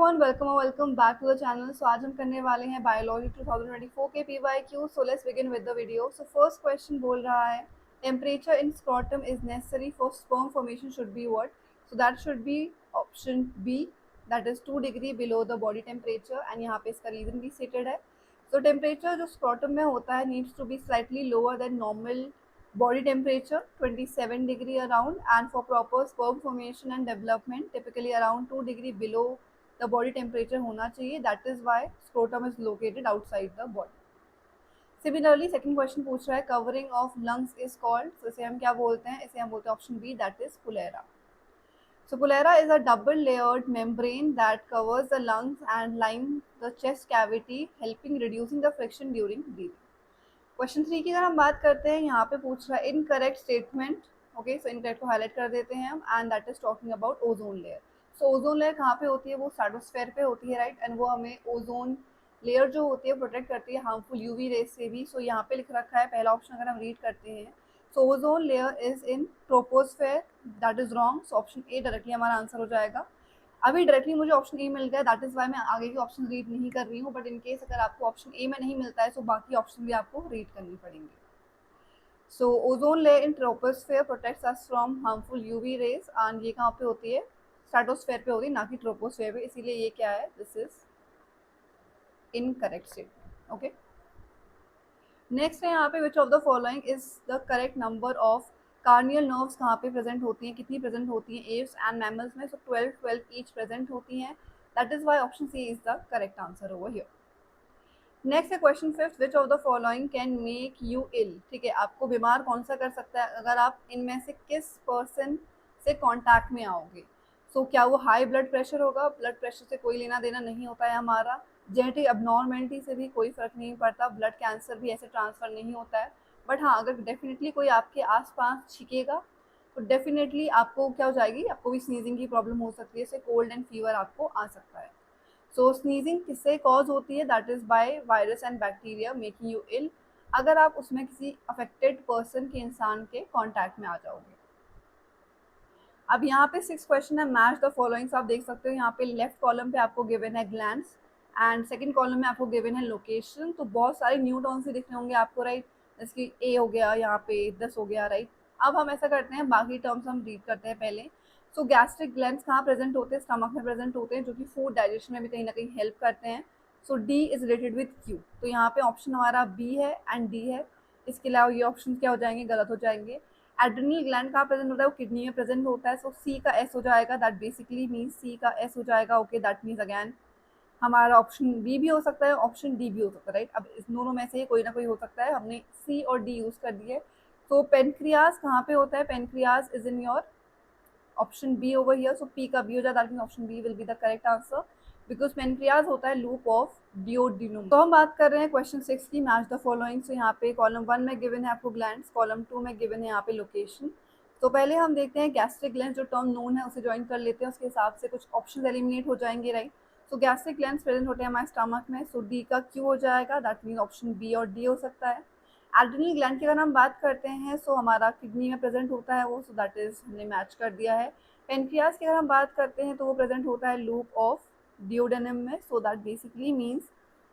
Everyone, welcome back to the channel. So आज हम करने वाले हैं बायोलॉजी 2024 के PYQ. So let's begin with the video. So first question बोल रहा है temperature in scrotum is necessary for sperm formation should be what. So that should be option B, that is 2 degree below the body temperature. And यहाँ पे इसका reason भी stated है। सो temperature जो scrotum में होता है needs to be slightly lower than normal body temperature 27 degree around, and for proper sperm formation and development typically around 2 degree below the body temperature होना चाहिए. That is why scrotum is located outside the body. Similarly second question पूछ रहा है covering of lungs is called. So इसे हम क्या बोलते हैं? इसे हम बोलते हैं option B, that is pleura. So pleura is a double layered membrane that covers the lungs and line the chest cavity, helping reducing the friction during breathing. Question 3 की अगर हम बात करते हैं, यहाँ पे पूछ रहा है incorrect statement. Okay, so incorrect को हाईलाइट कर देते हैं हम. And that is talking about ozone layer. So ozone layer कहाँ पे होती है? वो स्ट्रेटोस्फेयर पे होती है, राइट. एंड वो हमें ओजोन लेयर जो होती है प्रोटेक्ट करती है हार्मफुल यूवी रेज से भी. सो यहाँ पे लिख रखा है पहला ऑप्शन अगर हम रीड करते हैं, सो ozone layer is in troposphere. That is wrong. So option A directly हमारा आंसर हो जाएगा. अभी डायरेक्टली मुझे ऑप्शन ए मिल गया, दैट इज वाई मैं आगे के ऑप्शन रीड नहीं कर रही हूँ. बट इन केस अगर आपको ऑप्शन ए में नहीं मिलता है, सो बाकी ऑप्शन भी आपको रीड करनी पड़ेंगे. So ozone layer in troposphere protects us from harmful UV rays. and ये कहाँ पे होती है? स्ट्रेटोस्फेयर पे होती है, ना कि ट्रोपोस्फेयर पे. इसीलिए ये क्या है? This is incorrect statement. Okay, next है यहाँ पे विच of the following is the correct number of corneal nerves कहाँ पे प्रेजेंट होती हैं? कितनी प्रेजेंट होती हैं एव्स एंड मैमल्स में? सो 12 ईच प्रेजेंट होती हैं. That is why option C is the correct answer over here. Next है question 5, which of the following can make you ill. ठीक है, आपको बीमार कौन सा कर सकता है अगर आप इनमें से किस पर्सन से कांटेक्ट में आओगे? सो क्या वो हाई ब्लड प्रेशर होगा? ब्लड प्रेशर से कोई लेना देना नहीं होता है हमारा. जेनेटिक अबनॉर्मेलिटी से भी कोई फर्क नहीं पड़ता. ब्लड कैंसर भी ऐसे ट्रांसफर नहीं होता है. बट हाँ, अगर डेफिनेटली कोई आपके आसपास छिकेगा तो डेफिनेटली आपको क्या हो जाएगी? आपको भी स्नीजिंग की प्रॉब्लम हो सकती है. इससे कोल्ड एंड फीवर आपको आ सकता है. सो स्नीजिंग किससे कॉज होती है? That is by virus and bacteria making you ill, अगर आप उसमें किसी अफेक्टेड पर्सन के इंसान के कांटेक्ट में आ जाओगे. अब यहाँ पे 6 क्वेश्चन है मैच द फॉलोइंग्स. आप देख सकते हो यहाँ पे लेफ्ट कॉलम पे आपको गिवन है ग्लैंड्स एंड सेकंड कॉलम में आपको गिवन है लोकेशन. तो बहुत सारे न्यू टर्म्स भी दिख रहे होंगे आपको, राइट. जैसे ए हो गया, यहाँ पे 10 हो गया, राइट. अब हम ऐसा करते हैं, बाकी टर्म्स हम रीड करते हैं पहले. सो गैस्ट्रिक ग्लैंड्स कहाँ प्रेजेंट होते हैं? स्टमक में प्रेजेंट होते हैं, जो कि फूड डाइजेशन में भी कहीं ना कहीं हेल्प करते हैं. So D is related with Q. तो यहाँ पे ऑप्शन हमारा बी है एंड डी है. इसके अलावा ये ऑप्शन क्या हो जाएंगे? गलत हो जाएंगे. एड्रिनल ग्लैंड कहाँ प्रेजेंट होता है? वो किडनी में प्रेजेंट होता है. सो सी का एस हो जाएगा. दैट बेसिकली मीन्स सी का एस हो जाएगा. ओके, दैट मीन्स अगैन हमारा ऑप्शन बी भी हो सकता है, ऑप्शन डी भी हो सकता है, राइट. अब इस दोनों में से कोई ना कोई हो सकता है. हमने सी और डी यूज कर दिए. तो पेनक्रियाज कहाँ पे होता है? Pancreas is in your option B over here. So P का बी हो जाता है. Option B will be the correct answer because pancreas होता है लूप ऑफ डियोडिनम. तो हम बात कर रहे हैं क्वेश्चन 6 की, मैच द फॉलोइंग. सो यहाँ पे कॉलम 1 में गिवन है आपको ग्लैंड्स, कॉलम 2 में गिवन है यहाँ पे लोकेशन. तो पहले हम देखते हैं गैस्ट्रिक ग्लैंड जो टर्म नोन है उसे ज्वाइन कर लेते हैं. उसके हिसाब से कुछ ऑप्शन एलिमिनेट हो जाएंगे, राइट. सो गैस्ट्रिक ग्लैंड्स प्रेजेंट होते हैं हमारे स्टमक में. सो डी का क्यू हो जाएगा. दैट मीन ऑप्शन बी और डी हो सकता है. एड्रिनल ग्लैंड की अगर हम बात करते हैं, सो हमारा किडनी में प्रेजेंट होता है वो. सो दैट इज हमने मैच कर दिया है. पेनक्रियाज की अगर हम बात करते हैं तो वो प्रेजेंट होता है लूप ऑफ डियोडेनम में. सो दैट बेसिकली मीन्स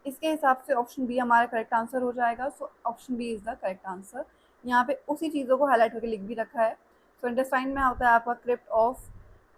इसके हिसाब से ऑप्शन बी हमारा करेक्ट आंसर हो जाएगा. So option B is the correct answer. यहाँ पे उसी चीज़ों को हाईलाइट करके लिख भी रखा है. सो इंटेस्टाइन में होता है आपका crypt of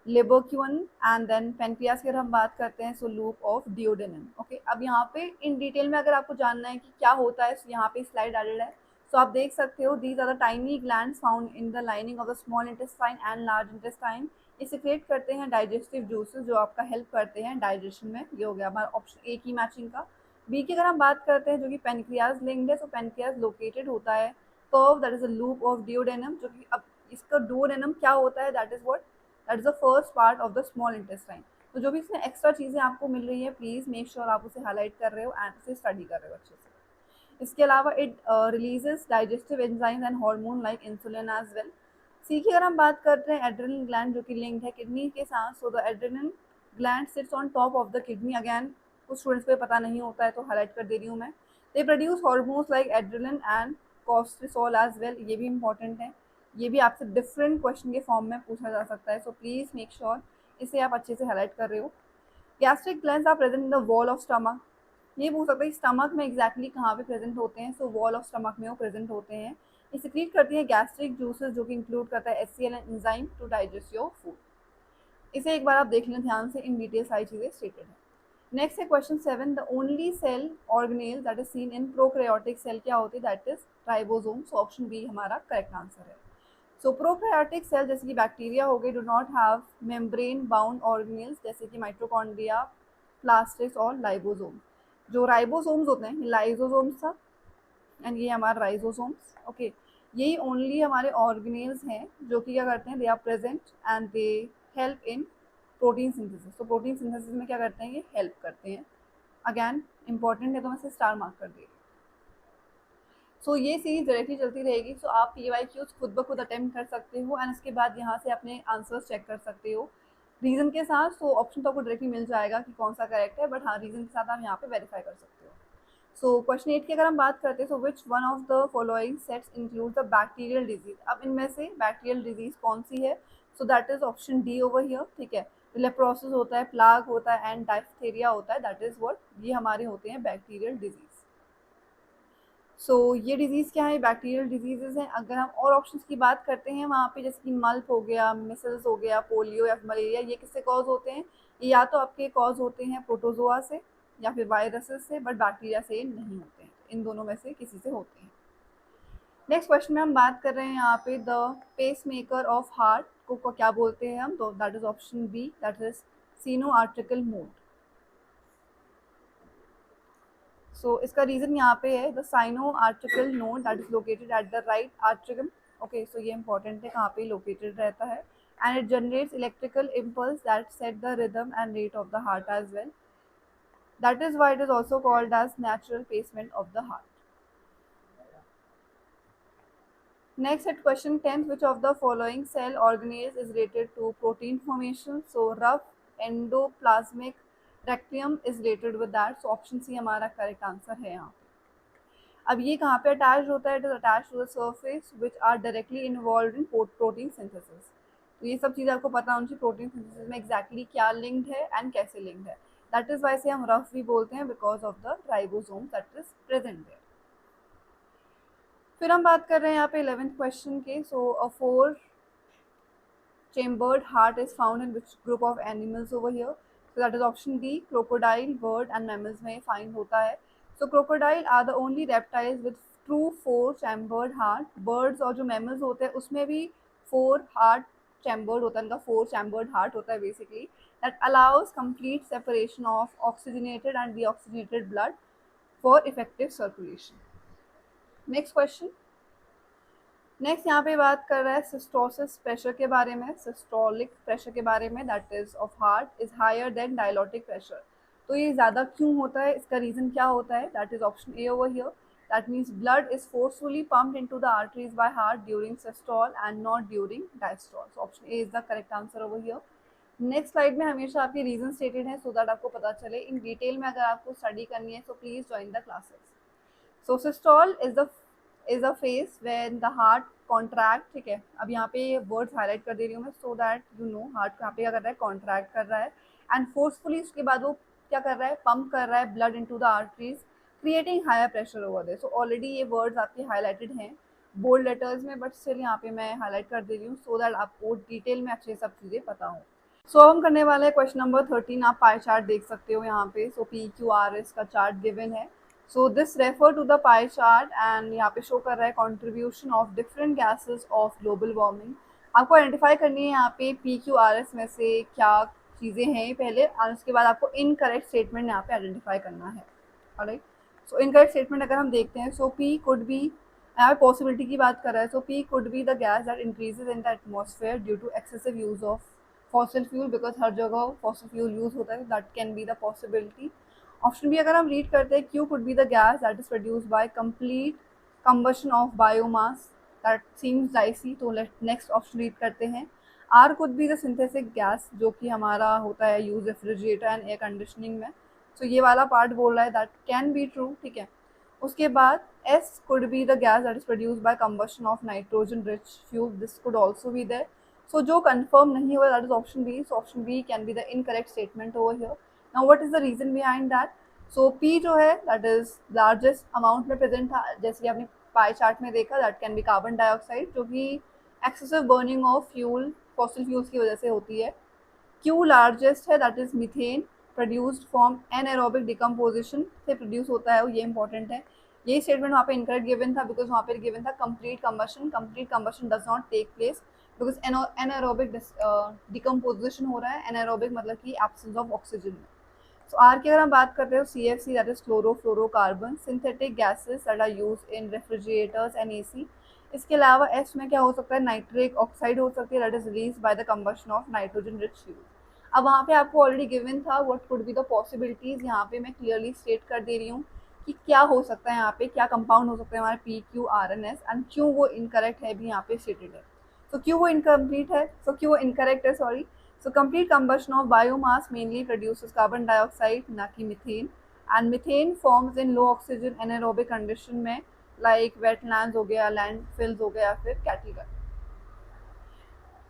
Lieberkuhn and then pancreas की अगर हम बात करते हैं, so loop of duodenum. Okay, अब यहाँ पे इन डिटेल में अगर आपको जानना है कि क्या होता है, so यहाँ पे स्लाइड एडेड है. सो आप देख सकते हो, these are the tiny glands found in the lining of the small intestine and large intestine. ये सिक्रेट करते हैं डाइजेस्टिव जूसेस जो आपका हेल्प करते हैं डाइजेशन में. ये हो गया हमारा ऑप्शन ए की मैचिंग का. बी की अगर हम बात करते हैं जो कि पेनक्रियाज लिंक्ड है, सो पेनक्रियाज लोकेटेड होता है curve that is a loop of duodenum, जो कि अब इसका डुओडेनम क्या होता है? That is what, that is the first part of the small intestine. तो जो भी इसमें एक्स्ट्रा चीज़ें आपको मिल रही है, प्लीज़ मेक श्योर आप उसे हाईलाइट कर रहे हो एंड उसे स्टडी कर रहे हो अच्छे से. इसके अलावा it releases digestive enzymes and hormone like insulin as well. C की अगर हम बात करते हैं, एड्रिनल ग्लैंड जो कि लिंक्ड है किडनी के साथ. So the adrenal gland sits on top of the kidney. Again कुछ स्टूडेंट्स को पता नहीं होता है तो हाईलाइट कर दे रही हूँ मैं. They produce hormones like adrenal and cortisol as well. ये भी इंपॉर्टेंट है. ये भी आपसे डिफरेंट क्वेश्चन के फॉर्म में पूछा जा सकता है. सो प्लीज़ मेक श्योर इसे आप अच्छे से हाईलाइट कर रहे हो. Gastric glands are present in the wall of stomach. ये पूछ सकते हैं स्टमक में एग्जैक्टली कहाँ पे प्रेजेंट होते हैं, सो वॉल ऑफ स्टमक में वो प्रेजेंट होते हैं। ये सिक्रीट करती है गैस्ट्रिक जूसेस जो कि इंक्लूड करता है HCl enzyme to digest your food. इसे एक बार आप देख लें ध्यान से, इन डिटेल सारी चीज़ें स्टेटेड है। नेक्स्ट है question 7, the only cell organelle that is seen in prokaryotic cell क्या होती है, that is ribosome. So option B हमारा करेक्ट आंसर है। सो प्रोकैरियोटिक सेल जैसे कि बैक्टीरिया हो गए do not have membrane bound organelles जैसे कि माइटोकॉन्ड्रिया, प्लास्टिड्स और लाइबोसोम। जो राइबोसोम्स होते हैं लाइजोसोम्स था एंड ये हमारा राइजोसोम्स, ओके। यही ओनली हमारे ऑर्गेनेल्स हैं जो कि क्या करते हैं, they are present and they help in protein synthesis. तो प्रोटीन सिंथेसिस में क्या करते हैं, ये हेल्प करते हैं। अगैन इंपॉर्टेंट है तो मैं इसे स्टार मार्क कर दी। सो ये सीरीज डायरेक्टली चलती रहेगी। सो आप PYQs खुद ब खुद अटेम्प्ट कर सकते हो एंड उसके बाद यहाँ से अपने आंसर्स चेक कर सकते हो रीज़न के साथ। सो ऑप्शन तो आपको डायरेक्टली मिल जाएगा कि कौन सा करेक्ट है, बट हाँ रीज़न के साथ आप यहाँ पे वेरीफाई कर सकते हो। सो क्वेश्चन 8 की अगर हम बात करते हैं, so which one of the following sets include the bacterial disease. अब इनमें से बैक्टीरियल डिजीज कौन सी है, so that is option D over here, ठीक है। लेप्रोसिस होता है, प्लाग होता है एंड डायफ्थेरिया होता है, दैट इज व्हाट, ये हमारे होते हैं बैक्टीरियल डिजीज। सो ये डिजीज़ क्या है, बैक्टीरियल डिजीजेज हैं। अगर हम और ऑप्शंस की बात करते हैं वहाँ पे जैसे कि मल्प हो गया, मिसल्स हो गया, पोलियो या मलेरिया, ये किससे कॉज होते हैं, ये या तो आपके कॉज होते हैं प्रोटोजोआ से या फिर वायरसेस से, बट बैक्टीरिया से नहीं होते हैं, इन दोनों में से किसी से होते हैं। नेक्स्ट क्वेश्चन में हम बात कर रहे हैं यहाँ पे the pace maker of heart को क्या बोलते हैं हम, तो that is option B, that is sinoatrial node. So इसका रीजन यहाँ पे है the sinoatrial node that is located at the right atrium, okay. So ये इंपॉर्टेंट है कहाँ पे लोकेटेड रहता है, and it generates electrical impulse that set the rhythm and rate of the heart as well, that is why it is also called as natural pacemaker of the heart. Next at question 10th, which of the following cell organelles is related to protein formation? So rough endoplasmic reticulum is related with that. So option C हमारा correct answer है यहाँ पे। अब ये कहाँ पे attach होता है, it is attach to the surface which are directly involve in protein synthesis. तो ये सब चीज़ आपको पता होनी चाहिए प्रोटीन सिंथेसिस में एग्जैक्टली क्या लिंक्ड है एंड कैसे लिंक्ड है। दैट इज वाई से हम रफ भी बोलते हैं because of the ribosome that is present there. फिर हम बात कर रहे हैं यहाँ पे 11th क्वेश्चन के। सो अ 4 chambered heart is found in which group of animals over here? So that is option D, crocodile, bird and mammals में find होता है। So crocodile are the only reptiles with true 4 chambered heart. Birds और जो mammals होते हैं उसमें भी 4 heart chambered होता है, उनका 4 chambered heart होता है basically, that allows complete separation of oxygenated and deoxygenated blood for effective circulation. Next question. Next यहाँ पे बात कर रहा है सिस्टोसिस प्रेशर के बारे में, सिस्टोलिक प्रेशर के बारे में, that is of heart is higher than diastolic pressure. तो ये ज़्यादा क्यों होता है, इसका रीज़न क्या होता है, that is option A over here, that means blood is forcefully pumped into the arteries by heart during systole and not during diastole. So option A is the correct answer over here. Next slide में हमेशा आपके reason stated है so that आपको पता चले in detail में। अगर आपको स्टडी करनी है so please join the classes. So systole is a phase when the heart contract, ठीक है। अब यहाँ पे वर्ड्स हाईलाइट कर दे रही हूँ मैं सो दैट यू नो हार्ट यहाँ पे क्या कर रहा है, कॉन्ट्रैक्ट कर रहा है एंड फोर्सफुली उसके बाद वो क्या कर रहा है, पंप कर रहा है blood into the arteries creating higher pressure over there. So already ये वर्ड्स आपके हाईलाइटेड हैं बोल्ड लेटर्स में, बट स्टिल यहाँ पे मैं हाईलाइट कर दे रही हूँ सो दैट आपको डिटेल में अच्छे सब चीज़ें पता हो। सो हम करने वाले हैं क्वेश्चन नंबर 13। आप पाई चार्ट देख सकते हो यहाँ पे। सो PQRS का चार्ट गिवन है। So this refer to the pie chart and यहाँ पे शो कर रहा है contribution of different gases of global warming. आपको आइडेंटिफाई करनी है यहाँ पे PQRS में से क्या चीज़ें हैं पहले, और उसके बाद आपको इनकरेक्ट स्टेटमेंट यहाँ पे आइडेंटिफाई करना है। ऑलराइट, सो इनकरेक्ट स्टेटमेंट अगर हम देखते हैं, सो P कुड बी, यहाँ पे पॉसिबिलिटी की बात कर रहा है, so P could be the gas that increases in the atmosphere due to excessive use of fossil fuel, because हर जगह फॉसिल फ्यूल यूज होता है, that can be the possibility. Option B अगर हम रीड करते हैं, Q could be the gas that is produce by complete combustion of biomass, that seems dicey, तो next option read करते हैं। R could be the synthetic gas जो कि हमारा होता है use refrigerator and air conditioning में, तो ये वाला पार्ट बोल रहा है दैट कैन बी ट्रू, ठीक है। उसके बाद S could be the gas that is produce by combustion of nitrogen rich fuel, this could also be there. So जो कंफर्म नहीं हुआ that is option B, so option B can be the incorrect statement over here. Now what is the reason behind that? So P जो है that is largest amount में present था, जैसे कि आपने पाई चार्ट में देखा, that can B carbon dioxide, जो कि excessive burning of fuel fossil fuels की वजह से होती है। क्यू लार्जेस्ट है, that is methane, produced from anaerobic decomposition से प्रोड्यूस होता है, ये इंपॉर्टेंट है। ये स्टेटमेंट वहाँ पे इनकरेक्ट गिवन था, बिकॉज वहाँ पे गिवन था complete combustion does not take place, because anaerobic decomposition हो रहा है। एनएरोबिक मतलब कि एब्सेंस ऑफ ऑक्सीजन में। सो आर की अगर हम बात करते हैं, C F C, that is chlorofluorocarbon, synthetic gases that are use in refrigerators and AC. इसके अलावा एस में क्या हो सकता है, नाइट्रिक ऑक्साइड हो सकती है, that is release by the combustion of nitrogen rich fuel. अब वहाँ पे आपको ऑलरेडी गिवन था what could be the possibilities, यहाँ पे मैं क्लियरली स्टेट कर दे रही हूँ कि क्या हो सकता है, यहाँ पे क्या कंपाउंड हो सकता है हमारे P Q R N S, and क्यों वो इनकरेक्ट है भी यहाँ पे स्टेटेड है। सो क्यों वो इनकम्प्लीट है, सो क्यों वो इनकरेक्ट है, sorry. So complete combustion of biomass mainly produces carbon dioxide, ना कि methane, and methane forms in low oxygen anaerobic condition में, like wetlands हो गया, landfills हो गया, फिर cattle का।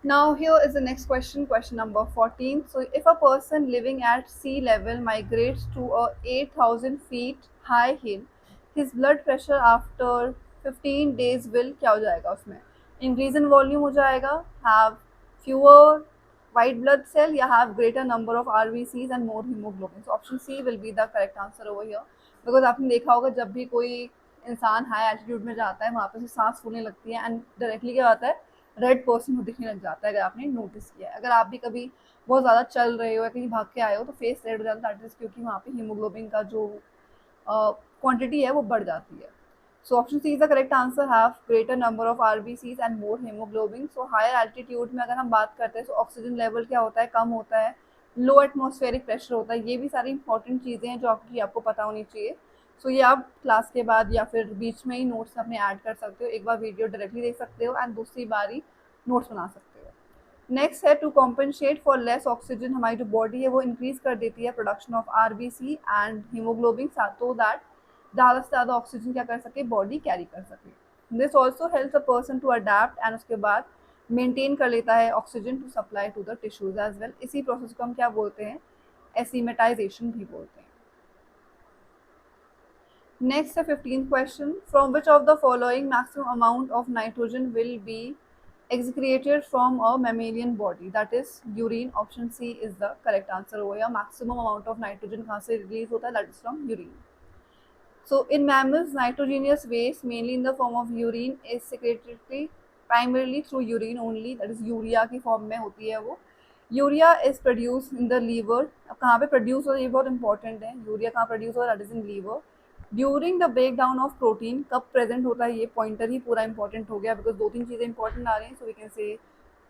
Now here is the next question, question number 14. So if a person living at sea level migrates to a 8,000 feet high hill, his blood pressure after 15 days will क्या हो जाएगा उसमें? Increase in volume हो जाएगा, have fewer white blood cell, या have greater number of RBCs and more hemoglobin. So option C will be the correct answer over here. Because आपने देखा होगा जब भी कोई इंसान हाई एल्टीट्यूड में जाता है, वहाँ पे से सांस फूलने लगती है, एंड डायरेक्टली क्या होता है, रेड पर्सन को दिखने लग जाता है। अगर आपने नोटिस किया है, अगर आप भी कभी बहुत ज़्यादा चल रहे हो या कहीं भाग के आए हो, तो फेस रेड हो जाता है, दैट इज क्योंकि वहाँ पे हीमोग्लोबिन का जो क्वांटिटी है वो बढ़ जाती है। So option C is the correct answer, have greater number of RBCs and more haemoglobin. So higher altitude में अगर हम बात करते हैं, तो ऑक्सीजन लेवल क्या होता है, कम होता है, लो एटमॉस्फेरिक प्रेशर होता है। ये भी सारी इंपॉर्टेंट चीज़ें हैं जो आपको पता होनी चाहिए। सो ये आप क्लास के बाद या फिर बीच में ही नोट्स अपने ऐड कर सकते हो, एक बार वीडियो डायरेक्टली देख सकते हो एंड दूसरी बारी नोट्स बना सकते हो। नेक्स्ट है to compensate for less oxygen, हमारी जो बॉडी है वो इंक्रीज कर देती है production of RBC and haemoglobin, so that ज़्यादा से ज़्यादा ऑक्सीजन क्या कर सके, बॉडी कैरी कर सके। This also help a person to adapt, and उसके बाद मेंटेन कर लेता है oxygen to supply to the tissues as well. इसी प्रोसेस को हम क्या बोलते हैं, एसीमेटाइजेशन भी बोलते हैं। नेक्स्ट है 15th question, from which of the following maximum amount of nitrogen will be excreted from a mammalian body, that is urine. Option C is the correct answer over here. Maximum amount of nitrogen कहाँ से release होता है, that is from urine. So in mammals, nitrogenous waste mainly in the form of urine is secreted primarily through urine only, that is urea की form में होती है वो। Urea is produce in the liver. अब कहाँ पे produce हो रहा है, ये बहुत इंपॉर्टेंट है, यूरिया कहाँ प्रोड्यूस हो रहा है, that is in liver. During the break down of protein, कब प्रेजेंट होता है, ये पॉइंटर ही पूरा इंपॉर्टेंट हो गया, बिकॉज दो तीन चीज़ें इंपॉर्टेंट आ रही हैं, so we can say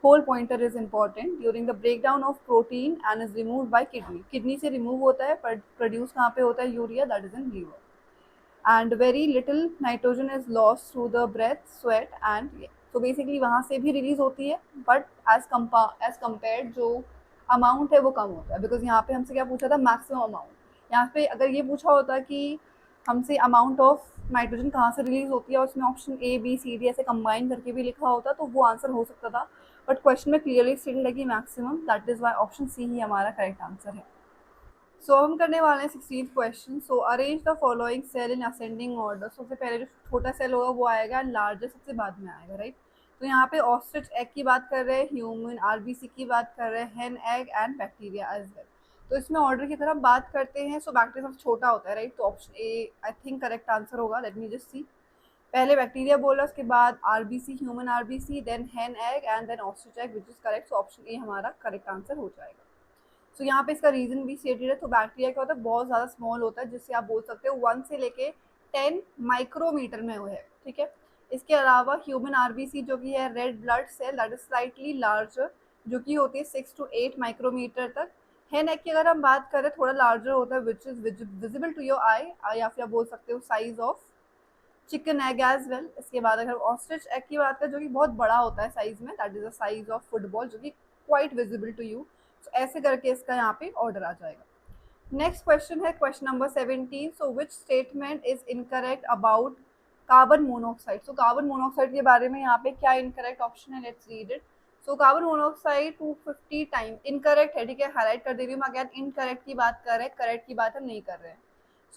whole pointer is important. During the break down of protein and is remove by kidney, kidney से रिमूव होता है, प्रोड्यूस कहाँ पे होता है urea, that is in liver. And very little nitrogen is lost through the breath, sweat and, तो basically वहाँ से भी रिलीज होती है, बट एज कम्पेयर जो अमाउंट है वो कम होता है, बिकॉज यहाँ पे हमसे क्या पूछा था, मैक्सिमम अमाउंट। यहाँ पे अगर ये पूछा होता कि हमसे अमाउंट ऑफ नाइट्रोजन कहाँ से रिलीज होती है, और उसमें option A B C D ऐसे कंबाइन करके भी लिखा होता, तो वो आंसर हो सकता था, बट क्वेश्चन में क्लियरली स्टेटेड है कि maximum, that is why option C ही हमारा करेक्ट आंसर है। सो हम करने वाले हैं 16th question. So arrange the following cell in ascending order. सबसे पहले जो छोटा सेल होगा वो आएगा, लार्जेस्ट सबसे बाद में आएगा, राइट। तो यहाँ पे ऑस्ट्रिच एग की बात कर रहे हैं, ह्यूमन आरबीसी की बात कर रहे हैं, hen egg and bacteria as well. तो इसमें ऑर्डर की तरफ बात करते हैं, सो बैक्टीरिया सबसे छोटा होता है, राइट। तो option A I think correct answer होगा, लेट मी जस्ट सी। पहले बैक्टीरिया बोला, उसके बाद RBC, human RBC, then hen egg and then ostrich egg, which is correct. So option A हमारा करेक्ट आंसर हो जाएगा। सो यहाँ पे इसका रीजन भी स्टेटेड है। तो बैक्टीरिया क्या होता है, बहुत ज़्यादा स्मॉल होता है, जिससे आप बोल सकते हो 1 से लेके 10 माइक्रोमीटर में वो है, ठीक है। इसके अलावा ह्यूमन आरबीसी जो कि है red blood cell, that is slightly larger, जो कि होती है 6 to 8 माइक्रोमीटर तक। हेन एग की अगर हम बात करें, थोड़ा लार्जर होता है, which is visible to your eye, या फिर आप बोल सकते हो size of chicken egg as well. इसके बाद अगर ऑस्ट्रिच एग की बात करें, जो कि बहुत बड़ा होता है साइज में, that is the size of football, जो कि क्वाइट विजिबल टू यू। तो ऐसे करके इसका यहाँ पे ऑर्डर आ जाएगा। नेक्स्ट क्वेश्चन है question number 17। So which statement is incorrect about carbon monoxide. So carbon monoxide के बारे में यहाँ पे क्या इनकरेक्ट ऑप्शन है, let's read it. So carbon monoxide 250 time incorrect है, ठीक है, हाईलाइट कर दे रही हूँ मैं, अगेन इनकरेक्ट की बात कर रहे हैं, करेक्ट की बात हम नहीं कर रहे हैं।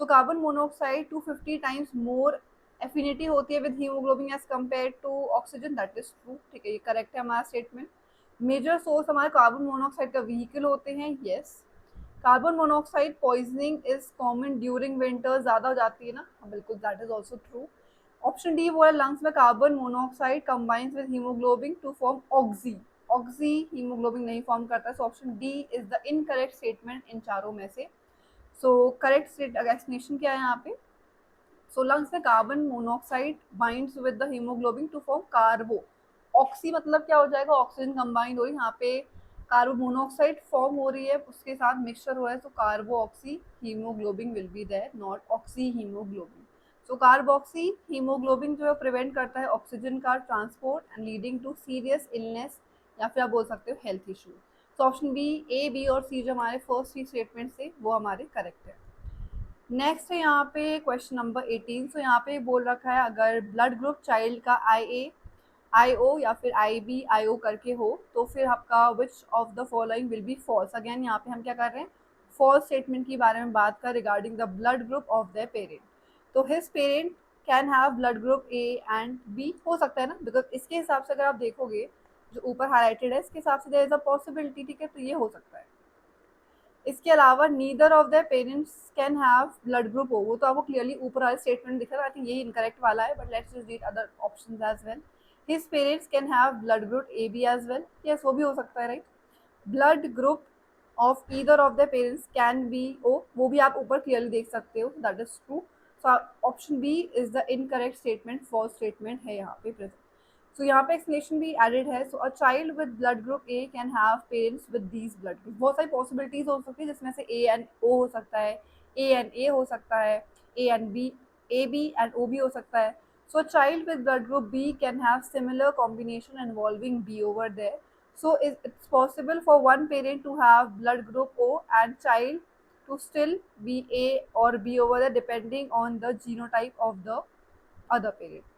So carbon monoxide 250 times more affinity होती है with haemoglobin as compare to oxygen, that is true, ठीक है, ये करेक्ट है हमारा स्टेटमेंट। मेजर सोर्स हमारे कार्बन मोनोऑक्साइड का व्हीकल होते हैं, yes. Carbon monoxide poisoning is common during winter, ज्यादा हो जाती है ना, बिल्कुल, that is also true. Option D बोला लंग्स में carbon monoxide combines with haemoglobin to form oxy, oxy haemoglobin नहीं फॉर्म करता है, so option D is the incorrect statement in चारों में से। सो करेक्ट एक्सप्लेनेशन क्या है यहाँ पे, सो लंग्स में carbon monoxide binds with the haemoglobin to form carbo oxy, मतलब क्या हो जाएगा, ऑक्सीजन कंबाइंड हो रही है यहाँ पे, कार्बन मोनोऑक्साइड फॉर्म हो रही है, उसके साथ मिक्सचर हो रहा है, so carboxyhaemoglobin will be there, not oxyhaemoglobin. So carboxyhaemoglobin जो है प्रिवेंट करता है ऑक्सीजन का transport and leading to serious illness, या फिर आप बोल सकते हो health issue. So option B, A, B और सी जो हमारे फर्स्ट थ्री स्टेटमेंट थे वो हमारे करेक्ट है। नेक्स्ट है यहाँ पे क्वेश्चन नंबर 18। सो यहाँ पे बोल रखा है अगर ब्लड ग्रुप चाइल्ड का IA, IO या फिर IB, IO करके हो तो फिर आपका which of the following will be false. Again यहाँ पे हम क्या कर रहे हैं, फॉल्स स्टेटमेंट के बारे में बात कर regarding the blood group of the parent. तो his parent can have blood group A and B, हो सकता है ना, बिकॉज इसके हिसाब से अगर आप देखोगे जो ऊपर हाईलाइटेड है इसके हिसाब से देयर इज अ पॉसिबिलिटी, ठीक है, तो ये हो सकता है। इसके अलावा neither of the parents can have blood group हो, वो तो आपको क्लियरली ऊपर वाला स्टेटमेंट दिख रहा है, आई थिंक यही इनकरेक्ट वाला है, but let's just read other options as well. His parents can have blood group AB as well, yes वो भी हो सकता है, right. Blood group of either of the parents can be O, वो भी आप ऊपर क्लियरली देख सकते हो, that is true. So option B is the incorrect statement, false statement है यहाँ पे प्रेजेंट। सो यहाँ पे एक्सप्लेनेशन भी एडेड है, so a child with blood group A can have parents with these blood group, बहुत सारी पॉसिबिलिटीज हो सकती है जिसमें से A एंड O हो सकता है, A एंड A हो सकता है, A and B, AB and O भी हो सकता है। सो a child with blood group B can have similar combination involving B over there. So it's possible for one parent to have blood group O and child to still be A or B over there depending on the genotype of the other parent.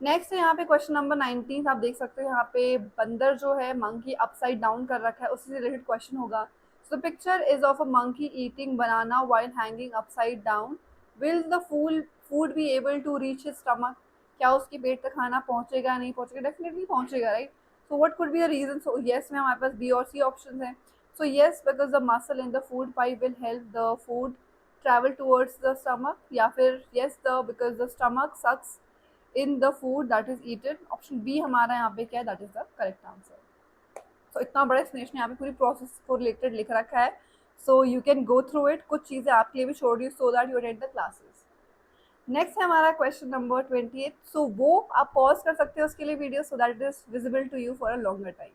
Next है यहाँ पे question number 19, आप देख सकते हो यहाँ पे बंदर जो है मंकी अपसाइड डाउन कर रखा है, उससे रिलेटेड क्वेश्चन होगा। So picture is of a monkey eating banana while hanging upside down, will the food be able to reach his stomach, क्या उसके पेट तक खाना पहुंचेगा नहीं पहुंचेगा, डेफिनेटली पहुंचेगा, right. So what could be the reason, so yes में हमारे पास बी और सी ऑप्शन है। So yes because the muscle in the food pipe will help the food travel towards the stomach, या फिर yes the because the stomach sucks in the food that is eaten, option B हमारा यहाँ पे क्या है, that is the correct answer. So इतना बड़ा explanation यहाँ पे पूरी प्रोसेस को रिलेटेड लिख रखा है, so you can go through it, कुछ चीजें आपके लिए भी छोड़ रही हूँ सो that you attend the classes. Next है हमारा क्वेश्चन नंबर 28। सो वो आप पॉज कर सकते हो उसके लिए video, so that it is visible to you for a longer time.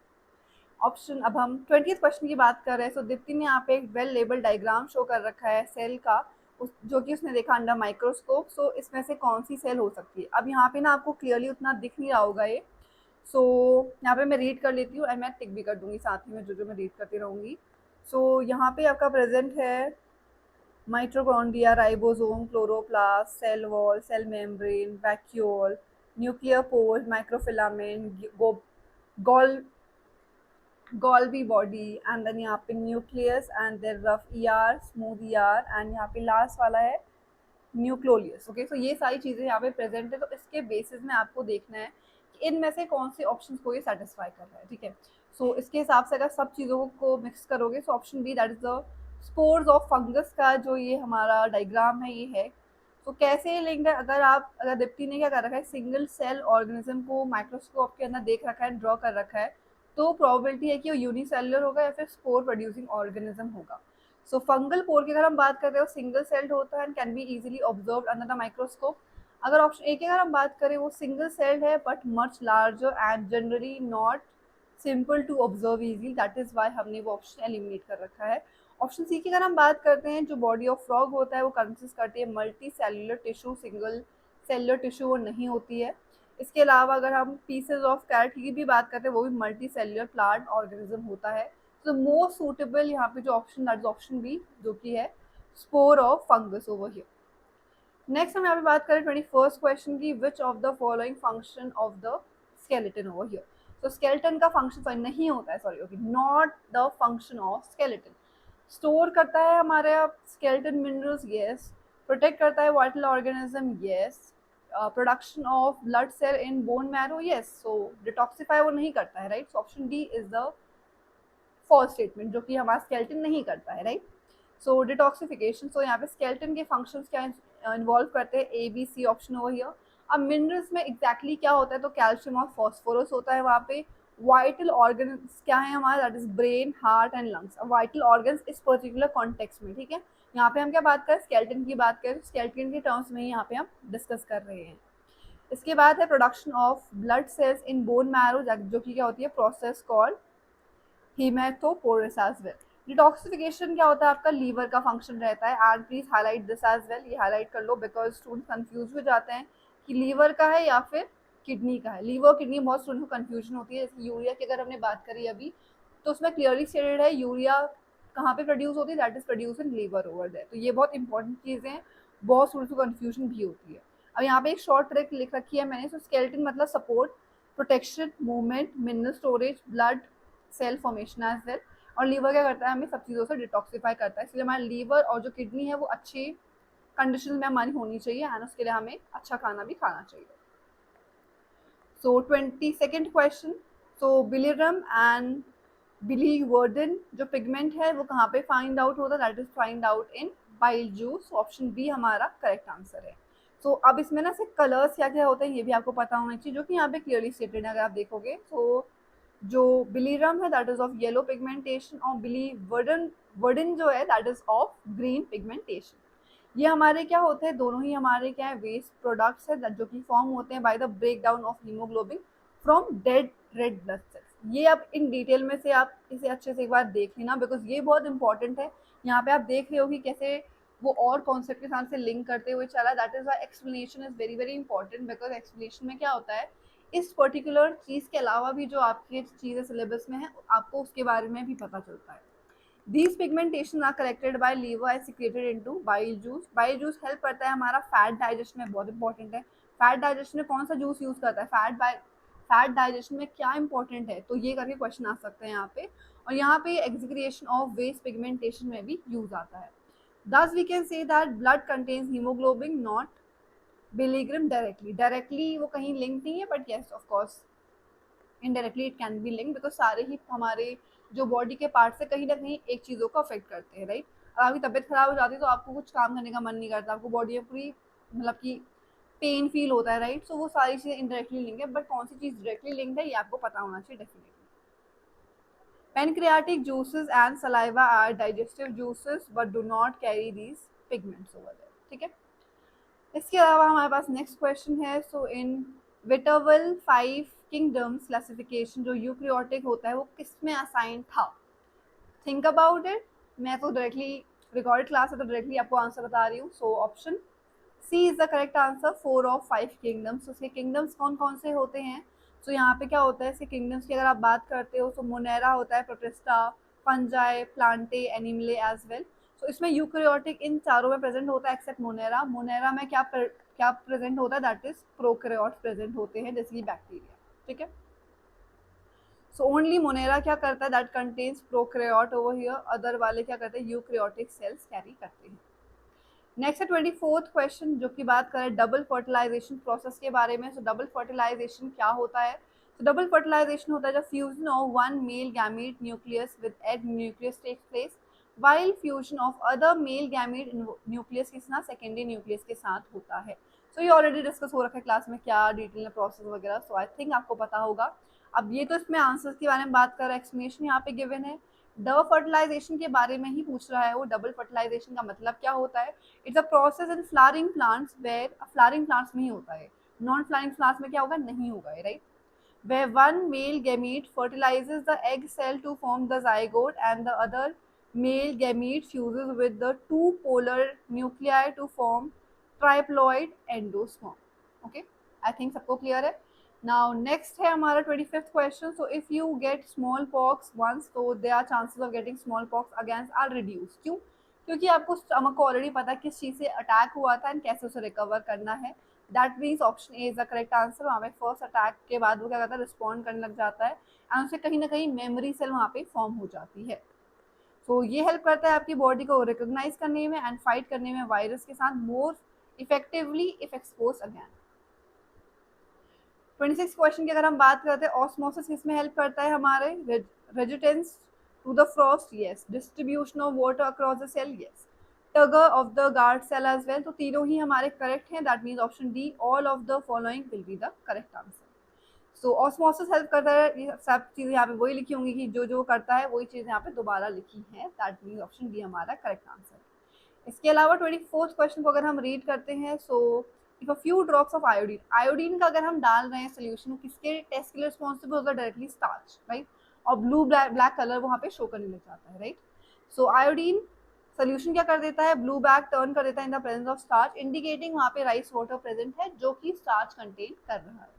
Option, अब हम 20th क्वेश्चन की बात कर रहे हैं। सो दीप्ति ने यहाँ पे एक वेल लेबल डायग्राम शो कर रखा है सेल का, जो कि उसने देखा अंडर माइक्रोस्कोप। सो इसमें से कौन सी सेल हो सकती है, अब यहाँ पे ना आपको क्लियरली उतना दिख नहीं रहा होगा ये, सो यहाँ पे मैं रीड कर लेती हूँ एंड मैं टिक भी कर दूंगी साथ ही में जो जो मैं रीड करती रहूँगी। सो यहाँ पे आपका प्रेजेंट है mitochondria, ribosome, chloroplast, cell wall, cell membrane, vacuole, nuclear pore, microfilament, gol Golgi body, and then यहाँ पे nucleus and then rough ER, smooth ER, and यहाँ पे लास्ट वाला है न्यूक्लोलियस। ओके, सो ये सारी चीज़ें यहाँ पे प्रेजेंट है, तो इसके बेसिस में आपको देखना है कि इनमें से कौन से ऑप्शन को ये सेटिस्फाई कर रहा है, ठीक है। सो इसके हिसाब से अगर सब चीज़ों को मिक्स करोगे, so option B that is the spores of fungus का जो ये हमारा डायग्राम है ये है। तो कैसे लिंक्ड है, अगर दीप्ति ने क्या कर रखा है, सिंगल सेल ऑर्गेनिज्म को माइक्रोस्कोप के अंदर देख रखा है, ड्रॉ कर रखा है, तो प्रोबेबिलिटी है कि वो यूनिसेलुलर होगा या फिर स्पोर प्रोड्यूसिंग ऑर्गेनिज्म होगा। सो फंगल पोर की अगर हम बात करते हैं सिंगल सेल्ड होता है and can be easily observe under the microscope. अगर ऑप्शन ए की अगर हम बात करें वो सिंगल सेल्ड है but much larger and generally not simple to observe easily, that is why हमने वो ऑप्शन एलिमिनेट कर रखा है। ऑप्शन सी की अगर हम बात करते हैं, जो बॉडी ऑफ फ्रॉग होता है वो कंसिस्ट करती है multi cellular tissue, single cellular tissue वो नहीं होती है। इसके अलावा अगर हम पीसेज ऑफ कैरेट की भी बात करते हैं वो भी मल्टी सेल्युलर प्लांट ऑर्गेनिज्म होता है। तो मोस्ट सूटेबल यहाँ पे जो option that is option B, जो कि है spore of fungus over here. Next हम यहाँ पे बात करें 21st क्वेश्चन की, which of the following function of the skeleton over here. तो स्केलेटन का फंक्शन सॉरी नहीं होता है, sorry okay, not the function of skeleton. Store करता है हमारे स्केलेटन मिनरल्स, यस। प्रोटेक्ट करता है vital organism, yes. Production of blood cell in bone marrow, yes. So detoxify वो नहीं करता है, right. So option D is the false statement, जो कि हमारा स्केलेटन नहीं करता है, राइट। सो डिटॉक्सिफिकेशन, सो यहाँ पे स्केलेटन के फंक्शंस क्या इन्वॉल्व करते हैं, A B C option over here. अब मिनरल्स में एग्जैक्टली क्या होता है, तो कैल्शियम और फॉस्फोरस होता है वहाँ पे। वाइटल ऑर्गन्स क्या है हमारा, that is brain, heart and lungs. अब वाइटल ऑर्गन्स इस पर्टिकुलर कॉन्टेक्स्ट में, ठीक है, यहाँ पे हम क्या बात करें, स्केलेटन की बात करें, स्केलेटन के टर्म्स में यहाँ पे हम डिस्कस कर रहे हैं। इसके बाद है production of blood cells in bone marrow, जो कि क्या होती है, process called haematopoiesis as well. Detoxification क्या होता है, आपका लीवर का फंक्शन रहता है। And please highlight this as well, ये हाईलाइट कर लो बिकॉज स्टूडेंट कंफ्यूज हो जाते हैं कि लीवर का है या फिर किडनी का है। लीवर किडनी बहुत स्टूडेंट को कंफ्यूजन होती है। जैसे यूरिया की अगर हमने बात करी अभी, तो उसमें क्लियरली स्टेटेड है यूरिया कहाँ पे प्रोड्यूस होती है, that is produce in liver over there. तो ये बहुत इंपॉर्टेंट चीज़ें हैं, बहुत स्टूडेंट्स को कंफ्यूजन भी होती है। अब यहाँ पे एक शॉर्ट ट्रिक लिख रखी है मैंने। सो स्केलेटन मतलब support, protection, movement, mineral storage, blood cell formation as well. और लीवर क्या करता है, हमें सब चीज़ों से डिटॉक्सिफाई करता है। इसलिए हमारा लीवर और जो किडनी है वो अच्छी कंडीशन में हमारी होनी चाहिए, एंड उसके लिए हमें अच्छा खाना भी खाना चाहिए। सो 22nd क्वेश्चन, सो बिलिरम एंड बिलीवर्डन जो पिगमेंट है वो कहाँ पे फाइंड आउट होता है, that is find out in bile juice. Option B हमारा करेक्ट आंसर है। सो अब इसमें ना सिर्फ कलर्स क्या क्या होते हैं ये भी आपको पता होना चाहिए, जो कि यहाँ पे क्लियरली स्टेटेड है अगर आप देखोगे। सो जो बिलीरम है that is of yellow pigmentation, और बिलीवर्डन वर्डन जो है that is of green pigmentation. ये हमारे क्या होते हैं, दोनों ही हमारे क्या है, वेस्ट प्रोडक्ट्स है जो कि फॉर्म होते हैं by the break down of haemoglobin from dead red blood cells. ये अब इन डिटेल में से आप इसे अच्छे से एक बार देख लेना बिकॉज ये बहुत इंपॉर्टेंट है। यहाँ पे आप देख रहे हो कि कैसे वो और कॉन्सेप्ट के साथ से लिंक करते हुए चला, that is why explanation is very very important because explanation में क्या होता है, इस पर्टिकुलर चीज़ के अलावा भी जो आपकी चीज़ें सिलेबस में है आपको उसके बारे में भी पता चलता है। These pigmentation are collected by liver and secreted into bile juice. Bile juice help करता है हमारा फैट डाइजेशन में, बहुत इंपॉर्टेंट है। फैट डाइजेशन में कौन सा जूस यूज करता है, फैट डाइजेशन में क्या इंपॉर्टेंट है, तो ये करके क्वेश्चन आ सकते हैं यहाँ पे। और यहाँ पे एक्सक्रिएशन ऑफ वेस्ट पिगमेंटेशन में भी यूज आता है। Thus we can say that blood contains hemoglobin, not bilirubin directly. Directly वो कहीं लिंक नहीं है, but yes of course indirectly it can be link because सारे ही हमारे जो बॉडी के पार्ट से कहीं ना कहीं एक चीज़ों को अफेक्ट करते हैं, राइट। अगर आपकी तबीयत खराब हो जाती है तो आपको कुछ काम करने का मन नहीं करता, आपको बॉडी में पूरी मतलब कि पेन फील होता है, राइट। सो वो सारी चीज़ें इनडायरेक्टली लिंक है, बट कौन सी चीज़ डायरेक्टली लिंक है ये आपको पता होना चाहिए definitely. Pancreatic juices and saliva are digestive juices but do not carry these pigments over there, ठीक है। इसके अलावा हमारे पास नेक्स्ट क्वेश्चन है। सो इन विटरवल 5 किंगडम्स क्लासिफिकेशन जो यूक्रियोटिक होता है वो किस में असाइन था, थिंक अबाउट इट। मैं तो डायरेक्टली रिकॉर्ड क्लास है तो डायरेक्टली आपको आंसर बता रही हूँ। So option C is the correct answer, 4 of 5 kingdoms. उसके किंगडम्स कौन कौन से होते हैं, सो यहाँ पे क्या होता है, इसके किंगडम्स की अगर आप बात करते हो तो मोनेरा होता है, Protista, Fungi, Plantae, Animalia as well. So इसमें यूक्रियोटिक इन चारों में प्रेजेंट होता है एक्सेप्ट मोनेरा। मोनेरा में क्या प्रेजेंट होता है, दैट इज प्रोकैरियोट्स प्रेजेंट होते हैं जैसे कि बैक्टीरिया, ठीक है। सो ओनली मोनेरा क्या करता है, that contains prokaryote over here, other वाले क्या करते हैं, यूक्रियोटिक सेल्स कैरी करते हैं। नेक्स्ट है 24th क्वेश्चन जो कि बात करें डबल फर्टिलाइजेशन प्रोसेस के बारे में। सो डबल फर्टिलाइजेशन क्या होता है, तो डबल फर्टिलाइजेशन होता है जब fusion of one male gamete nucleus with egg nucleus takes place while fusion of other male gamete nucleus के साथ सेकेंडरी न्यूक्लियस के साथ होता है। सो ये ऑलरेडी डिस्कस हो रखा है क्लास में क्या डिटेल में प्रोसेस वगैरह, सो आई थिंक आपको पता होगा। अब ये तो इसमें आंसर्स के बारे में बात कर रहा है, एक्सप्लेनेशन यहाँ पे गिवन है। डबल फर्टिलाइजेशन के बारे में ही पूछ रहा है वो, डबल फर्टिलाइजेशन का मतलब क्या होता है। It's a process in flowering plants where flowering plants में ही होता है, नॉन फ्लावरिंग प्लांट्स में क्या होगा, नहीं होगा, right. Where one male gamete fertilizes the egg cell to form the zygote and the other male gamete fuses with the two polar nuclei to form triploid endosperm. Okay, I think सबको clear है। Now next है हमारा 25th question. So if you get smallpox once, so there are chances of getting smallpox against are reduced. क्यों? क्योंकि आपको stomach को already पता है किस चीज़ से अटैक हुआ था एंड कैसे उसे रिकवर करना है। That means option A is the correct answer. वहाँ पे फर्स्ट अटैक के बाद वो क्या करता है, रिस्पॉन्ड करने लग जाता है एंड उसे कहीं ना कहीं मेमोरी सेल वहाँ पे फॉर्म हो जाती है। तो ये हेल्प करता है आपकी बॉडी को रिकॉग्नाइज करने में एंड फाइट करने में वायरस के साथ more effectively if expose again. 26 question की अगर हम बात करते हैं, ऑस्मोसिस किसमें हेल्प करता है हमारे, resistance to the frost, yes, distribution of water across the cell, yes, turgor of the guard cell as well. तो तीनों ही हमारे करेक्ट हैं, that means option D all of the following will be the correct answer. So osmosis help करता है, ये सब चीज़ें यहाँ पे वही लिखी होंगी कि जो जो करता है वही चीज़ यहाँ पे दोबारा लिखी है, दैट मीन्स ऑप्शन डी हमारा करेक्ट आंसर। इसके अलावा 24th क्वेश्चन को अगर हम रीड करते हैं, so if a few drops of iodine, iodine का अगर हम डाल रहे हैं सोल्यूशन, किसके टेस्ट के लिए रिस्पॉन्सिबल होगा, डायरेक्टली स्टार्च, राइट, और ब्लू ब्लैक कलर वहाँ पे शो करने लग जाता है, राइट। सो आयोडीन सोल्यूशन क्या कर देता है, ब्लू बैक टर्न कर देता है in the presence of starch, indicating वहाँ पे राइस वाटर प्रेजेंट है जो कि स्टार्च कंटेन कर रहा है।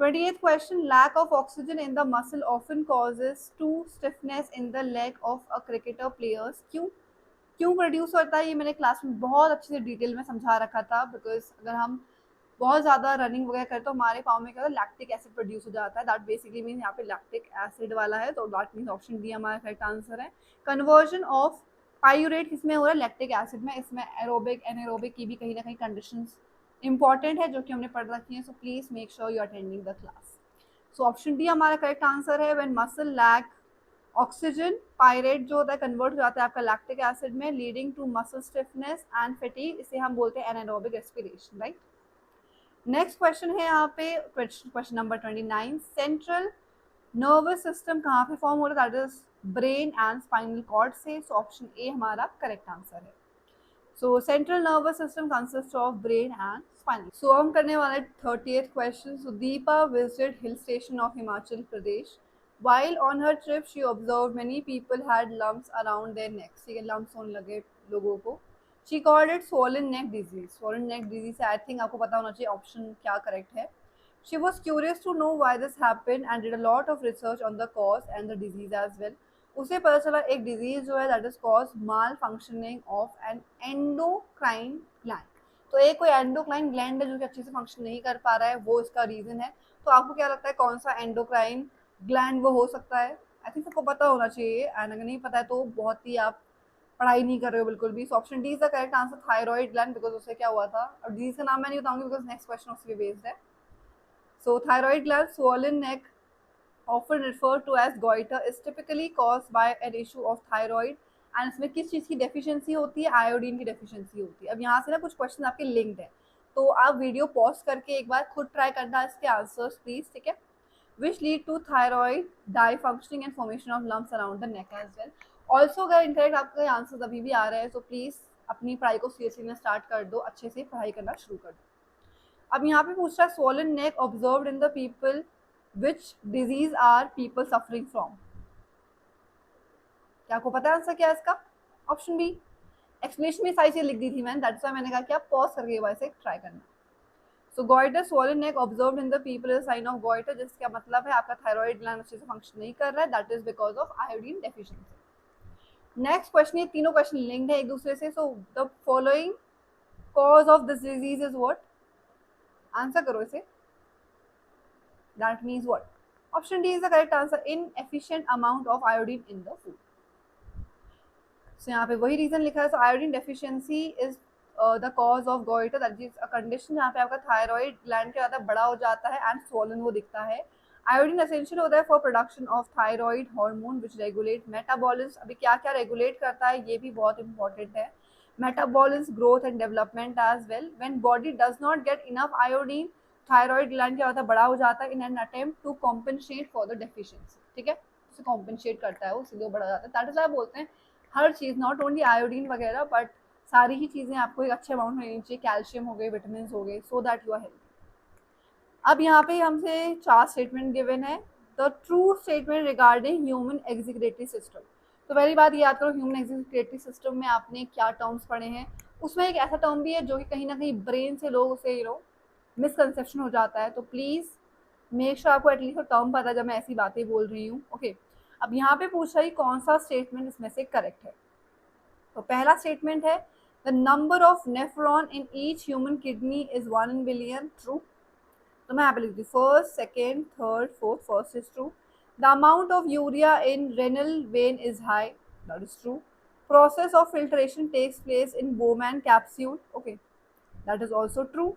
28th question, lack of oxygen in the muscle often causes to stiffness in the leg of a cricketer players। क्यों प्रोड्यूस होता है, ये मैंने क्लास में बहुत अच्छे से डिटेल में समझा रखा था, बिकॉज अगर हम बहुत ज़्यादा रनिंग वगैरह करें तो हमारे पाँव में क्या होता है, लैक्टिक एसिड प्रोड्यूस हो जाता है, दैट बेसिकली मीन यहाँ पे लैक्टिक एसिड वाला है, तो दैट मीन ऑप्शन डी हमारा करेक्ट आंसर है। कन्वर्जन ऑफ पायूरेट किसमें हो रहा है, लैक्टिक एसिड में। इसमें एरोबिक एनारोबिक की भी कहीं ना कहीं कंडीशंस इंपॉर्टेंट है जो कि हमने पढ़ रखी है, so please make sure you attending the class. So option D हमारा करेक्ट आंसर है। When muscle lack oxygen, pyruvate जो होता है कन्वर्ट हो जाता है आपका लैक्टिक एसिड में, leading to muscle stiffness and fatigue, इसे हम बोलते हैं anaerobic respiration, right. Next question है यहाँ पे question number 29, central nervous system कहाँ पे फॉर्म हो रहा है, that is brain and spinal cord से। सो ऑप्शन ए हमारा करेक्ट आंसर है। So central nervous system consist of brain and spinal. So हम करने वाले 30th question. So Deepa visited hill station of Himachal Pradesh. While on her trip, she observed many people had lumps around their necks. ठीक है, lumps होने लगे लोगों को। She called it swollen neck disease. Swollen neck disease I think आपको पता होना चाहिए ऑप्शन क्या करेक्ट है। She was curious to know why this happened and did a lot of research on the cause and the disease as well. उसे पता चला एक डिजीज जो है that is cause mall functioning of N endocrine gland. तो एक कोई endocrine gland है जो कि अच्छे से फंक्शन नहीं कर पा रहा है, वो इसका रीजन है। तो आपको क्या लगता है कौन सा एंडोक्राइन ग्लैंड वो हो सकता है? आई थिंक सबको पता होना चाहिए, एंड अगर नहीं पता है तो बहुत ही आप पढ़ाई नहीं कर रहे हो बिल्कुल भी। सो option D is the correct answer, thyroid gland, because उससे क्या हुआ था, और डिजीज का नाम मैं नहीं बताऊंगी बिकॉज नेक्स्ट क्वेश्चन उस पर बेस्ड है। So thyroid gland, swollen neck often referred to as goiter is typically caused by an issue of thyroid, and इसमें किस चीज़ की डेफिशिएंसी होती है, आयोडीन की डेफिशिएंसी होती है। अब यहाँ से ना कुछ क्वेश्चन आपके लिंक्ड है, तो आप वीडियो पॉज करके एक बार खुद ट्राई करना इसके आंसर्स प्लीज, ठीक है। Which lead to thyroid dysfunctioning and formation of lumps around the neck as well. Also अगर इनकरेक्ट आपके आंसर्स अभी भी आ रहे हैं तो प्लीज अपनी पढ़ाई को सीरियसली में स्टार्ट कर दो, अच्छे से पढ़ाई करना शुरू कर दो। अब यहाँ पे पूछ रहा है swollen neck observed in the people, which disease are people suffering from? क्या आपको पता है आंसर क्या है इसका? Option B. एक्सप्लेनेशन में सारी चीज लिख दी थी मैंने, दैट्स व्हाई मैंने कहा कि आप पॉज करके एक बार से ट्राई करना। सो goiter, swollen neck observed in the people is a sign of goiter, जिसका मतलब है आपका थायराइड ग्लैंड अच्छे से फंक्शन नहीं कर रहा है, that is because of iodine deficiency. Next question, ये तीनों क्वेश्चन लिंक्ड है एक दूसरे से। So the following cause of this disease is what? Answer करो इसे। That means what? Option D is the correct answer, inefficient amount of iodine in the food. So यहाँ पे वही रीजन लिखा है। So iodine deficiency is the cause of goiter, that is a condition जहाँ पे आपका थायराइड ग्लैंड क्या होता है, बड़ा हो जाता है एंड swollen वो दिखता है। आयोडीन एसेंशियल होता है for production of thyroid hormone which regulate metabolism. अभी क्या क्या रेगुलेट करता है ये भी बहुत इंपॉर्टेंट है। Metabolism, growth and development as well. When body does not get enough iodine, thyroid gland क्या होता है, बड़ा हो जाता है in an attempt to compensate for the deficiency, ठीक है, उसे कॉम्पनसेट करता है वो, इसलिए बड़ा जाता है। दैट इज व्हाई बोलते हैं हर चीज़, नॉट ओनली आयोडीन वगैरह बट सारी ही चीज़ें आपको एक अच्छे अमाउंट में लेनी चाहिए, कैल्शियम हो गए, विटामिन हो गए, so that you are healthy. अब यहाँ पे हमसे 4 स्टेटमेंट गिवन है। The true statement regarding human executive system. तो पहली बात याद करो, ह्यूमन एक्जिक्यूटिव सिस्टम में आपने क्या टर्म्स पढ़े हैं, उसमें एक ऐसा टर्म भी है जो कि कहीं ना कहीं ब्रेन से लोग उसे मिसकंसेप्शन हो जाता है, तो प्लीज़ मेक श्योर आपको एटलीस्ट टर्म पता है जब मैं ऐसी बातें बोल रही हूँ, ओके। अब यहाँ पे पूछा ही कौन सा स्टेटमेंट इसमें से करेक्ट है। तो पहला स्टेटमेंट है The number of nephron in each human kidney is 1 in billion. True. तो मैं यहाँ पे लिख दी first, second, third, fourth. First is true. The amount of urea in renal vein is high. That is true. Process of filtration takes place in Bowman capsule. Okay, that is also true.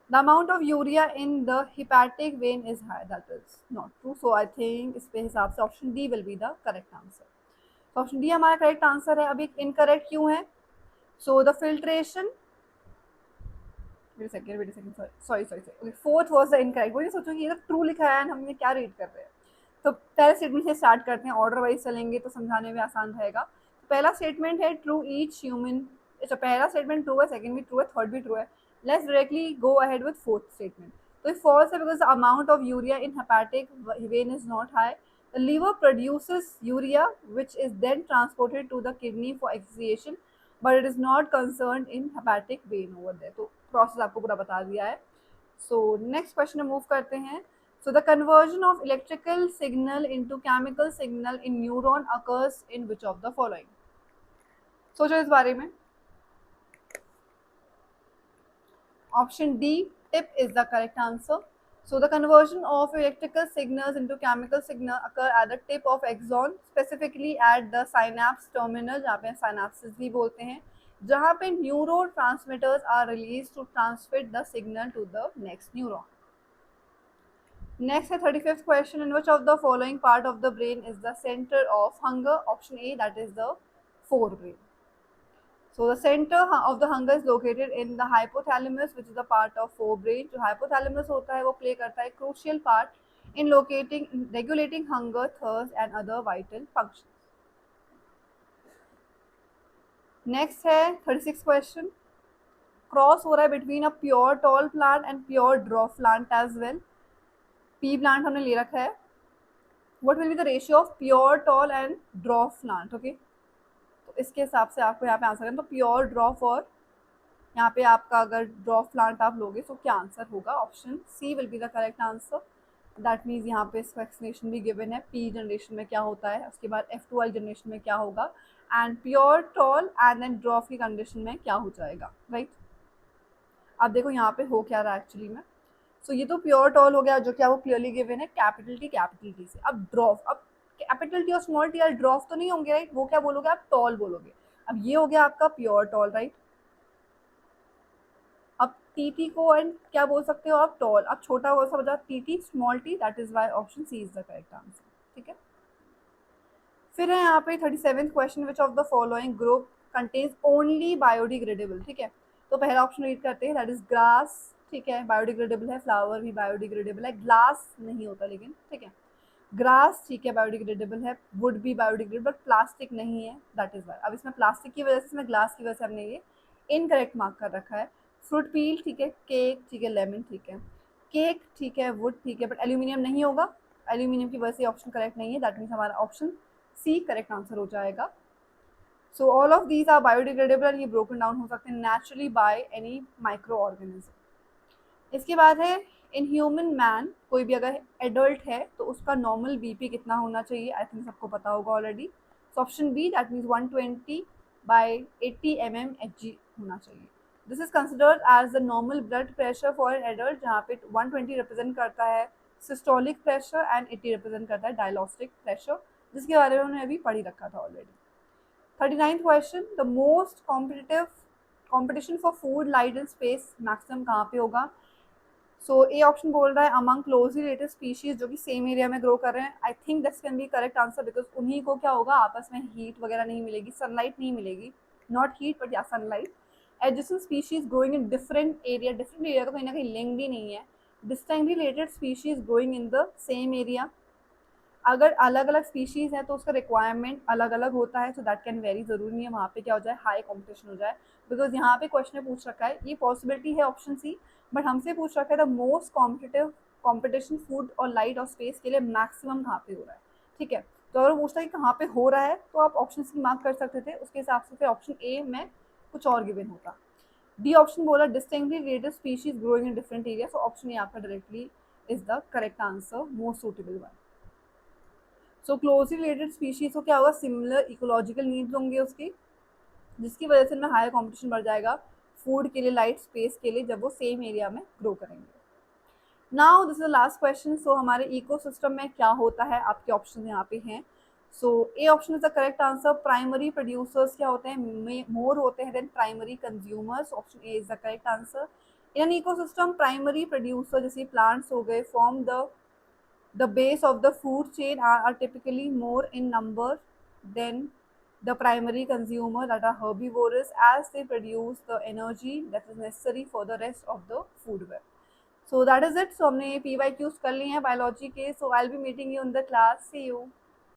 The amount of urea in the hepatic vein is high. That is not true. So I think इसके हिसाब से option D will be the correct answer. So option D हमारा correct answer है. अभी incorrect क्यों है? So the filtration. Wait a second. Sorry. Okay, fourth was the incorrect. वो ये सोचो कि ये तो true लिखा है and हमने क्या read कर रहे हैं. तो पहले स्टेटमेंट से स्टार्ट करते हैं, ऑर्डर वाइज चलेंगे तो समझाने में आसान रहेगा. तो पहला स्टेटमेंट है ट्रू ईच ह्यूमन. अच्छा, पहला स्टेटमेंट ट्रू है, सेकंड भी ट्रू है, थर्ड भी ट्रू है. Let's directly go ahead with fourth statement. तो ये फॉल्स है because the amount of urea in hepatic vein is not high. The liver produces urea which is then transported to the kidney for excretion but it is not concern in hepatic vein over there. तो process आपको पूरा बता दिया है. So next question में move करते हैं. So the conversion of electrical signal into chemical signal in neuron occurs in which of the following? सोचो इस बारे में. Option D, tip is the correct answer. So the conversion of electrical signals into chemical signal occur at the tip of axon, specifically at the synapse terminal, जहाँ पे synapses भी बोलते हैं, जहाँ पे neurotransmitters are released to transmit the signal to the next neuron. Next है 35th question. In which of the following part of the brain is the center of hunger? Option A, that is the forebrain. So the center of the hunger is located in the hypothalamus, which is the part of forebrain. जो hypothalamus होता है वो play करता है crucial part in regulating hunger, thirst and other vital functions. Next है 36th question. Cross हो रहा है between a pure tall plant and pure dwarf plant as well. P plant हमने ले रखा है. What will be the ratio of pure tall and dwarf plant? Okay, तो इसके हिसाब से आपको यहाँ पे आंसर करना. तो प्योर ड्रॉफ और यहाँ पे आपका अगर ड्रॉफ प्लांट आप लोगे तो क्या आंसर होगा? Option C will be the correct answer. That means यहाँ पे इसका एक्सप्लेनेशन भी गिवन है. पी जनरेशन में क्या होता है, उसके बाद F2 वाली जनरेशन में क्या होगा, and pure tall and then dwarf की कंडीशन में क्या हो जाएगा. राइट, अब देखो यहाँ पे हो क्या रहा है एक्चुअली में. सो ये तो प्योर टॉल हो गया जो क्या वो क्लियरली गिवन है कैपिटल टी से. अब ड्रॉफ, अब कैपिटल टी और स्मॉल टी यार ड्रॉफ तो नहीं होंगे. राइट, वो क्या बोलोगे आप? टॉल बोलोगे. अब ये हो गया आपका प्योर टॉल. राइट, अब टी को एंड क्या बोल सकते हो आप? टॉल. अब छोटा हो सा बचा T small T. That is why option C is the correct answer. ठीक है, फिर है यहाँ पे 37th question. Which of the following group contains only biodegradable. ठीक है, तो पहला ऑप्शन रीड करते हैं. That is grass. ठीक है, बायोडिग्रेडेबल है. फ्लावर भी बायोडिग्रेडेबल है. ग्लास नहीं होता लेकिन. ठीक है, ग्रास ठीक है बायोडिग्रेडेबल है. वुड भी बायोडिग्रेडेबल, प्लास्टिक नहीं है. That is why. अब इसमें प्लास्टिक की वजह से, इसमें ग्लास की वजह से हमने ये इनकरेक्ट मार्क कर रखा है. फ्रूट पील ठीक है. केक ठीक है. लेमन ठीक है. केक ठीक है. वुड ठीक है. बट एल्यूमिनियम नहीं होगा. एल्यूमिनियम की वजह से ऑप्शन करेक्ट नहीं है. दैट मीन्स हमारा ऑप्शन सी करेक्ट आंसर हो जाएगा. So all of these are biodegradable and ये ब्रोकन डाउन हो सकते हैं naturally by any microorganism. इसके बाद है इन ह्यूमन मैन, कोई भी अगर एडल्ट है तो उसका नॉर्मल बीपी कितना होना चाहिए? आई थिंक सबको पता होगा already. So option B, that means 120/80 mmHg होना चाहिए. This is considered as the normal blood pressure for an adult, जहाँ पे 120 रिप्रेजेंट करता है सिस्टोलिक प्रेशर एंड 80 रिप्रेजेंट करता है डायलॉस्टिक प्रेशर, जिसके बारे में उन्होंने अभी पढ़ ही रखा था already. 39th question. The most competition for food light in space maximum कहाँ पे होगा? सो ए ऑप्शन बोल रहा है अमंग क्लोजली रिलेटेड स्पीशीज जो कि सेम एरिया में ग्रो कर रहे हैं. I think this can be correct answer because उन्हीं को क्या होगा, आपस में हीट वगैरह नहीं मिलेगी, सनलाइट नहीं मिलेगी. नॉट हीट बट या sunlight. Adjacent species growing in different area तो कहीं ना कहीं लिंक भी नहीं है. Distinctly related species growing in the same area. अगर अलग अलग स्पीशीज है तो उसका रिक्वायरमेंट अलग अलग होता है. So that can very. जरूरी नहीं है वहाँ पे क्या हो जाए, हाई कॉम्पिटिशन हो जाए. बिकॉज यहाँ पे क्वेश्चन में पूछ रखा है, ये पॉसिबिलिटी है ऑप्शन सी, बट हमसे पूछ रखा है द मोस्ट कॉम्पिटिशन फूड और लाइट और स्पेस के लिए मैक्सिमम कहाँ पे हो रहा है. ठीक है, तो अगर पूछता है कि कहाँ पे हो रहा है तो आप ऑप्शन सी मार्क कर सकते थे. उसके हिसाब से फिर ऑप्शन ए में कुछ और गिवन होता. डी ऑप्शन बोला distinctly related species growing in different area. So option A आपका directly is the correct answer, most suitable one. So closely related species को क्या होगा, सिमिलर इकोलॉजिकल नीड्स होंगे उसकी. जिसकी वजह से इनमें हायर कॉम्पिटिशन बढ़ जाएगा फूड के लिए, लाइट स्पेस के लिए, जब वो सेम एरिया में ग्रो करेंगे। Now this is the last question. So हमारे इकोसिस्टम में क्या होता है, आपके ऑप्शन यहाँ पे हैं। So A option is the correct answer. Primary producers क्या होते हैं, मोर होते हैं than primary consumers. Option A is the correct answer. In an ecosystem primary producer जैसे प्लांट्स हो गए form the base of the food chain are typically more in number than the primary consumer that are herbivorous, as they produce the energy that is necessary for the rest of the food web. So that is it. So हमने PYQs कर लिए हैं biology के. So I'll be meeting you in the class. See you.